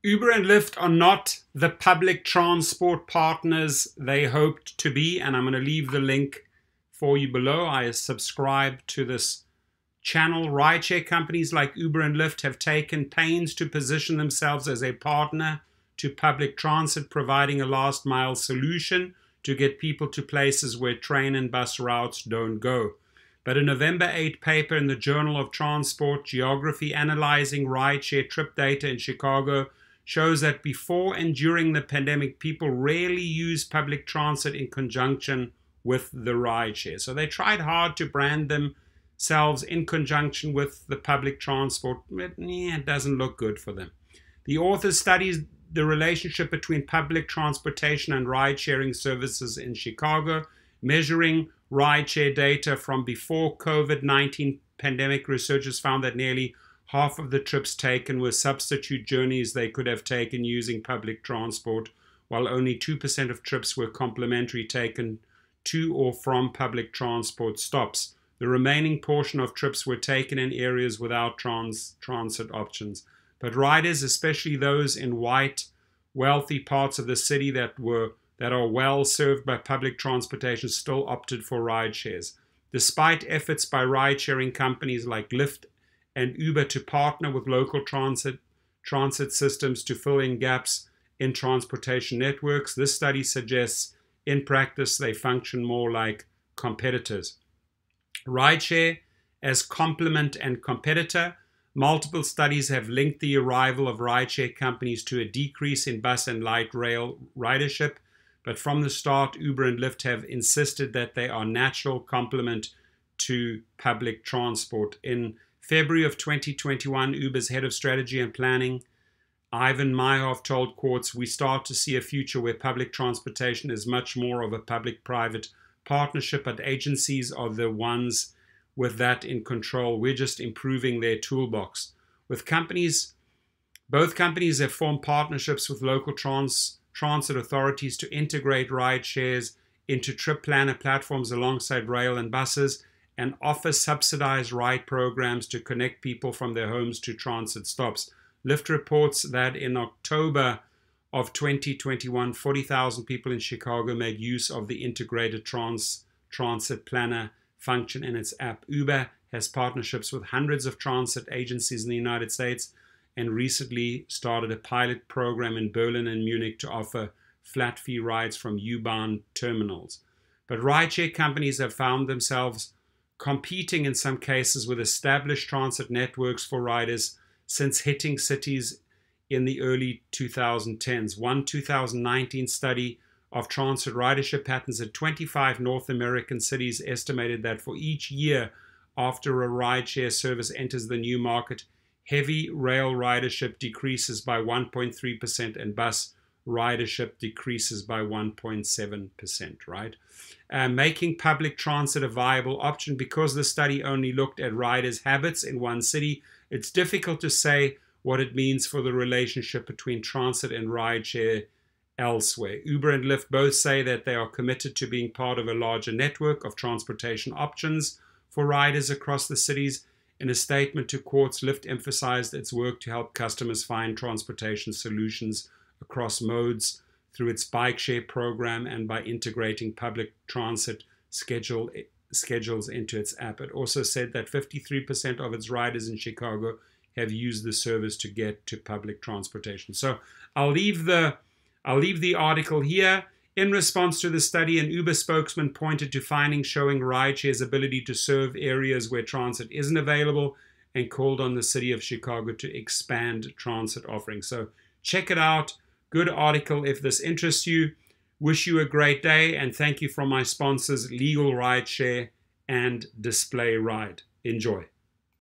Uber and Lyft are not the public transport partners they hoped to be, and I'm going to leave the link for you below. I subscribe to this channel. Rideshare companies like Uber and Lyft have taken pains to position themselves as a partner to public transit, providing a last mile solution to get people to places where train and bus routes don't go. But a November 8 paper in the Journal of Transport Geography analyzing rideshare trip data in Chicago shows that before and during the pandemic, people rarely use public transit in conjunction with the rideshare. So they tried hard to brand themselves in conjunction with the public transport, but it doesn't look good for them. The author studies the relationship between public transportation and ride-sharing services in Chicago, measuring rideshare data from before COVID-19 pandemic. Researchers found that nearly half of the trips taken were substitute journeys they could have taken using public transport, while only 2% of trips were complementary, taken to or from public transport stops. The remaining portion of trips were taken in areas without transit options. But riders, especially those in white, wealthy parts of the city that are well served by public transportation, still opted for ride shares. Despite efforts by ride-sharing companies like Lyft and Uber to partner with local transit systems to fill in gaps in transportation networks, this study suggests in practice they function more like competitors. Rideshare as complement and competitor. Multiple studies have linked the arrival of rideshare companies to a decrease in bus and light rail ridership, but from the start, Uber and Lyft have insisted that they are natural complement to public transport. In February of 2021, Uber's head of strategy and planning, Ivan Myhoff, told courts, "We start to see a future where public transportation is much more of a public-private partnership, but agencies are the ones with that in control. We're just improving their toolbox." With both companies have formed partnerships with local transit authorities to integrate ride shares into trip planner platforms alongside rail and buses, and offer subsidized ride programs to connect people from their homes to transit stops. Lyft reports that in October of 2021, 40,000 people in Chicago made use of the integrated transit planner function in its app. Uber has partnerships with hundreds of transit agencies in the United States and recently started a pilot program in Berlin and Munich to offer flat fee rides from U-Bahn terminals. But rideshare companies have found themselves competing in some cases with established transit networks for riders since hitting cities in the early 2010s. One 2019 study of transit ridership patterns in 25 North American cities estimated that for each year after a rideshare service enters the new market, heavy rail ridership decreases by 1.3% and bus ridership decreases by 1.7%, right? Making public transit a viable option. Because the study only looked at riders' habits in one city, it's difficult to say what it means for the relationship between transit and rideshare elsewhere. Uber and Lyft both say that they are committed to being part of a larger network of transportation options for riders across the cities. In a statement to courts, Lyft emphasized its work to help customers find transportation solutions across modes through its bike share program and by integrating public transit schedules into its app. It also said that 53% of its riders in Chicago have used the service to get to public transportation. So I'll leave the article here. In response to the study, an Uber spokesman pointed to findings showing rideshare's ability to serve areas where transit isn't available and called on the city of Chicago to expand transit offerings. So check it out. Good article if this interests you. Wish you a great day, and thank you from my sponsors, Legal Rideshare and Display Ride. Enjoy.